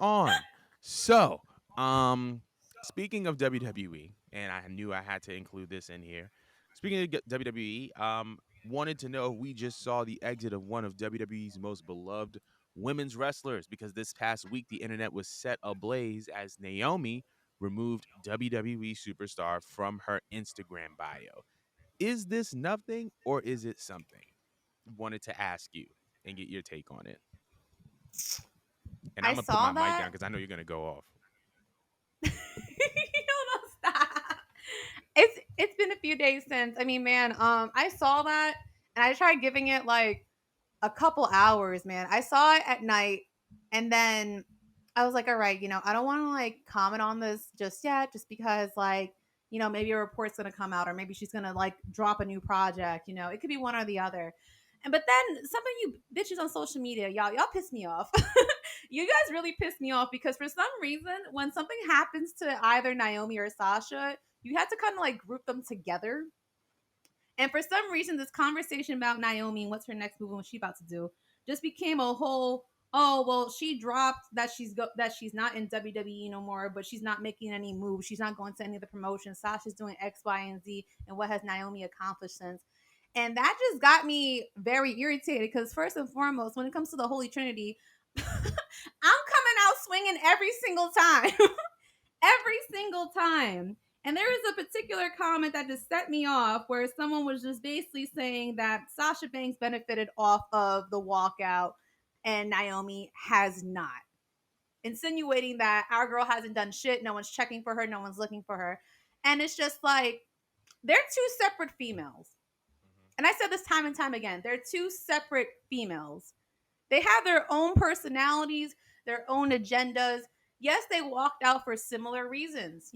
on. So, speaking of WWE, and I knew I had to include this in here. Speaking of WWE, wanted to know if we just saw the exit of one of WWE's most beloved women's wrestlers because this past week the internet was set ablaze as Naomi removed WWE superstar from her Instagram bio. Is this nothing or is it something? Wanted to ask you and get your take on it. And I I'm gonna put my saw mic that. down because I know you're gonna go off. You don't stop. It's been a few days since. I mean, man, I saw that and I tried giving it like a couple hours, man. I saw it at night and then I was like, all right, I don't want to like comment on this just yet, just because like, maybe a report's gonna come out or maybe she's gonna like drop a new project, it could be one or the other. And but then some of you bitches on social media, y'all piss me off. You guys really piss me off because for some reason, when something happens to either Naomi or Sasha, you have to kind of like group them together. And for some reason, this conversation about Naomi and what's her next move and what she's about to do just became a whole. Oh well, she dropped that that she's not in WWE no more, but she's not making any moves. She's not going to any of the promotions. Sasha's doing X, Y, and Z, and what has Naomi accomplished since? And that just got me very irritated because first and foremost, when it comes to the Holy Trinity, I'm coming out swinging every single time. Every single time. And there was a particular comment that just set me off where someone was just basically saying that Sasha Banks benefited off of the walkout and Naomi has not. Insinuating that our girl hasn't done shit, no one's checking for her, no one's looking for her. And it's just like, they're two separate females. And I said this time and time again, they're two separate females. They have their own personalities, their own agendas. Yes, they walked out for similar reasons.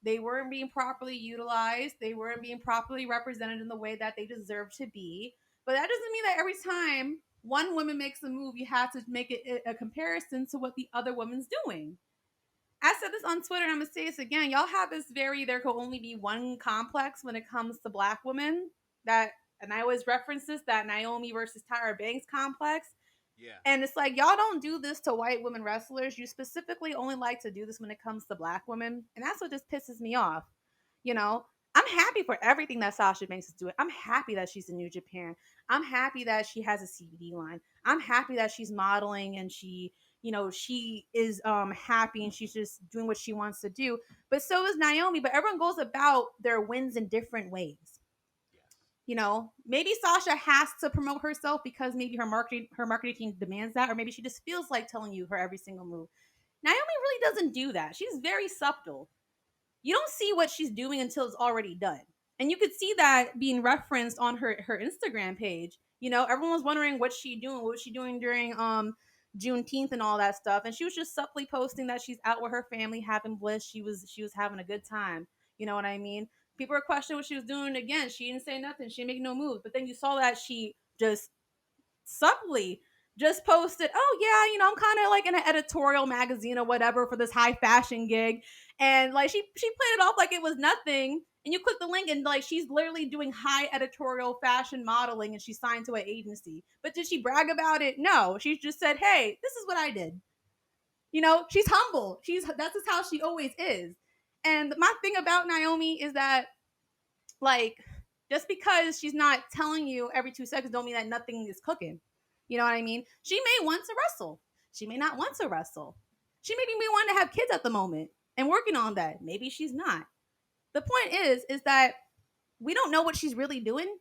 They weren't being properly utilized, they weren't being properly represented in the way that they deserve to be. But that doesn't mean that every time one woman makes a move, you have to make it a comparison to what the other woman's doing. I said this on Twitter and I'm gonna say this again. Y'all have this there could only be one complex when it comes to black women. And I always reference this, that Naomi versus Tyra Banks complex. Yeah. And it's like, y'all don't do this to white women wrestlers. You specifically only like to do this when it comes to black women. And that's what just pisses me off. You know, I'm happy for everything that Sasha Banks is doing. I'm happy that she's in New Japan. I'm happy that she has a CBD line. I'm happy that she's modeling and she is happy and she's just doing what she wants to do. But so is Naomi. But everyone goes about their wins in different ways. Yes. Maybe Sasha has to promote herself because maybe her marketing team demands that, or maybe she just feels like telling you her every single move. Naomi really doesn't do that. She's very subtle. You don't see what she's doing until it's already done. And you could see that being referenced on her Instagram page. Everyone was wondering what was she doing during Juneteenth and all that stuff. And she was just subtly posting that she's out with her family having bliss. She was having a good time. You know what I mean? People were questioning what she was doing again. She didn't say nothing. She didn't make no moves. But then you saw that she just subtly just posted, oh yeah, I'm kind of like in an editorial magazine or whatever for this high fashion gig. And like she played it off like it was nothing. And you click the link and like she's literally doing high editorial fashion modeling and she's signed to an agency. But did she brag about it? No. She just said, hey, this is what I did. She's humble. That's just how she always is. And my thing about Naomi is that like just because she's not telling you every 2 seconds don't mean that nothing is cooking. You know what I mean? She may want to wrestle. She may not want to wrestle. She maybe may want to have kids at the moment and working on that. Maybe she's not. The point is that we don't know what she's really doing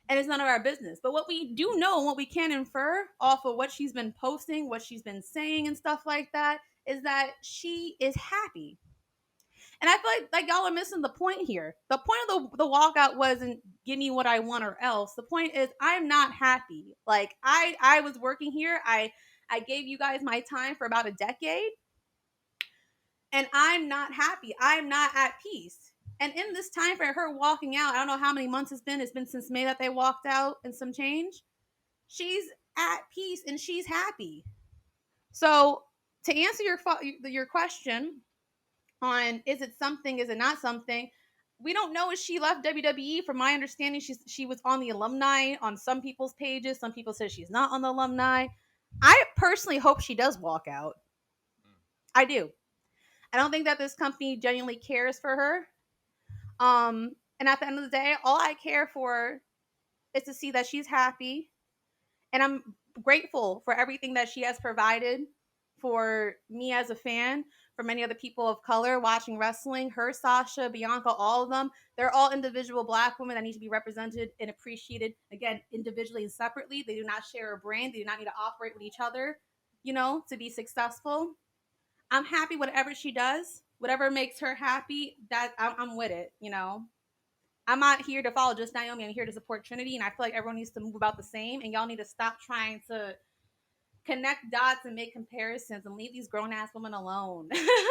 and it's none of our business. But what we do know and what we can infer off of what she's been posting, what she's been saying and stuff like that is that she is happy. And I feel like y'all are missing the point here. The point of the walkout wasn't give me what I want or else. The point is I'm not happy. Like I was working here. I gave you guys my time for about a decade and I'm not happy. I'm not at peace. And in this time for her walking out, I don't know how many months it's been. It's been since May that they walked out and some change. She's at peace and she's happy. So to answer your question, on is it something, is it not something? We don't know if she left WWE. From my understanding, she was on the alumni on some people's pages. Some people say she's not on the alumni. I personally hope she does walk out. I do. I don't think that this company genuinely cares for her. And at the end of the day, all I care for is to see that she's happy, and I'm grateful for everything that she has provided for me as a fan, for many other people of color watching wrestling. Her, Sasha, Bianca, all of them, they're all individual black women that need to be represented and appreciated, again, individually and separately. They do not share a brand, they do not need to operate with each other, to be successful. I'm happy whatever she does, whatever makes her happy, that I'm with it. I'm not here to follow just Naomi. I'm here to support Trinity, and I feel like everyone needs to move about the same. And y'all need to stop trying to connect dots and make comparisons and leave these grown ass women alone.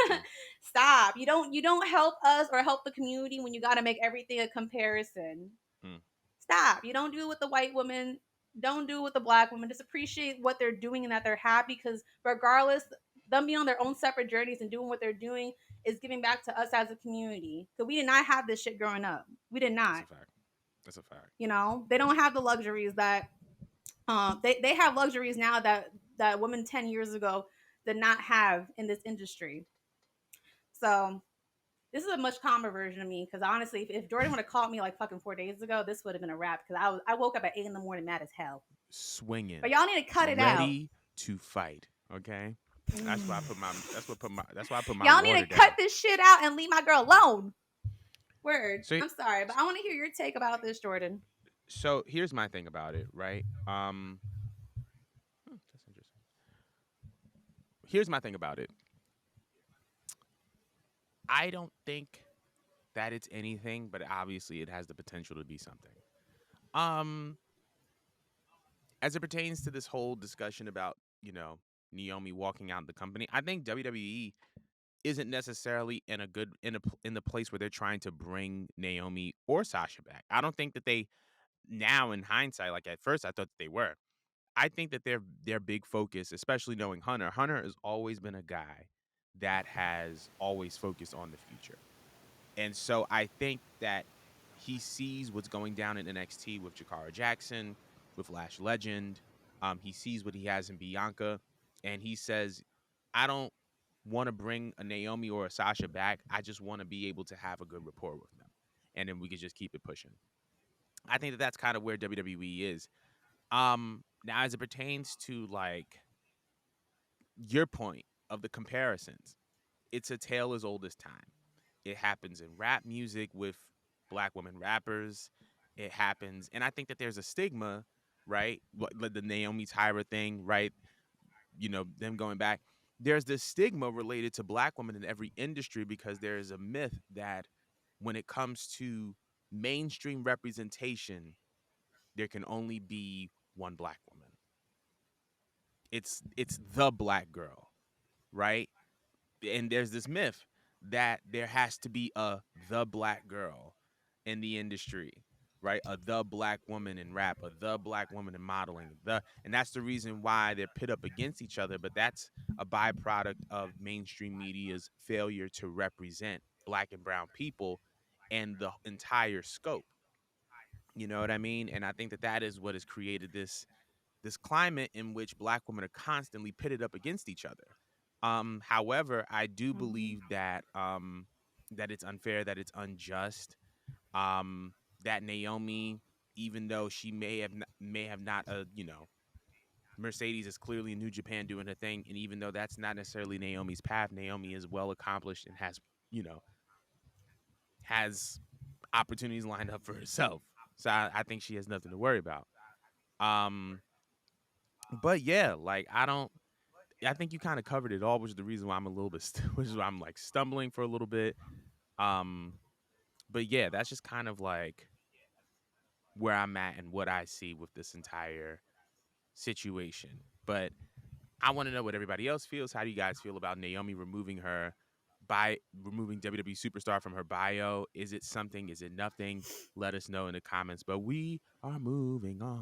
Mm, Stop. You don't help us or help the community when you got to make everything a comparison. mm, Stop. You don't do it with the white woman. Don't do it with the black woman. Just appreciate what they're doing and that they're happy, because regardless, them being on their own separate journeys and doing what they're doing is giving back to us as a community. Because we did not have this shit growing up. We did that's a not. fact. That's a fact. They don't have the luxuries that they have luxuries now that women 10 years ago did not have in this industry. So this is a much calmer version of me, because honestly, if Jordan would have called me like fucking 4 days ago, this would have been a wrap, because I woke up at 8 in the morning mad as hell. But Swinging, y'all need to cut it out. ready to fight. Okay, that's why I Mm. put my. That's why I put my Y'all need water to cut down. this shit out and leave my girl alone. Word. So, I'm sorry, but I want to hear your take about this, Jordan. so here's my thing about it, right? That's interesting. Here's my thing about it. I don't think that it's anything, but obviously it has the potential to be something. Um, as it pertains to this whole discussion about, Naomi walking out of the company, I think WWE isn't necessarily in the place where they're trying to bring Naomi or Sasha back. I don't think that they now in hindsight, like at first I thought that they were. I think that their big focus, especially knowing Hunter, Hunter has always been a guy that has always focused on the future. And so I think that he sees what's going down in NXT with Jakara Jackson, with Lash Legend. He sees what he has in Bianca, and he says, I don't want to bring a Naomi or a Sasha back. I just want to be able to have a good rapport with them. And then we could just keep it pushing. I think that that's kind of where WWE is. Now, as it pertains to like your point of the comparisons, it's a tale as old as time. It happens in rap music with black women rappers. It happens, and I think that there's a stigma, right? Like the Naomi Tyra thing, right? Them going back. There's this stigma related to black women in every industry because there is a myth that when it comes to mainstream representation, there can only be one black woman. It's the black girl, right? And there's this myth that there has to be a the black girl in the industry, right? A the black woman in rap, a the black woman in modeling, and that's the reason why they're pit up against each other. But that's a byproduct of mainstream media's failure to represent black and brown people and the entire scope. You know what I mean? And I think that that is what has created this climate in which black women are constantly pitted up against each other. However, I do Mm-hmm. believe that it's unfair, that it's unjust. Um, that Naomi, even though she may have not, Mercedes is clearly in New Japan doing her thing, and even though that's not necessarily Naomi's path, Naomi is well accomplished and has opportunities lined up for herself. So I think she has nothing to worry about. Um, but yeah, like I think you kind of covered it all, which is the reason why I'm a little bit, which is why I'm like stumbling for a little bit. Um, but yeah, that's just kind of like where I'm at and what I see with this entire situation. But I want to know what everybody else feels. How do you guys feel about Naomi removing WWE superstar from her bio? Is it something? Is it nothing? Let us know in the comments. But we are moving on.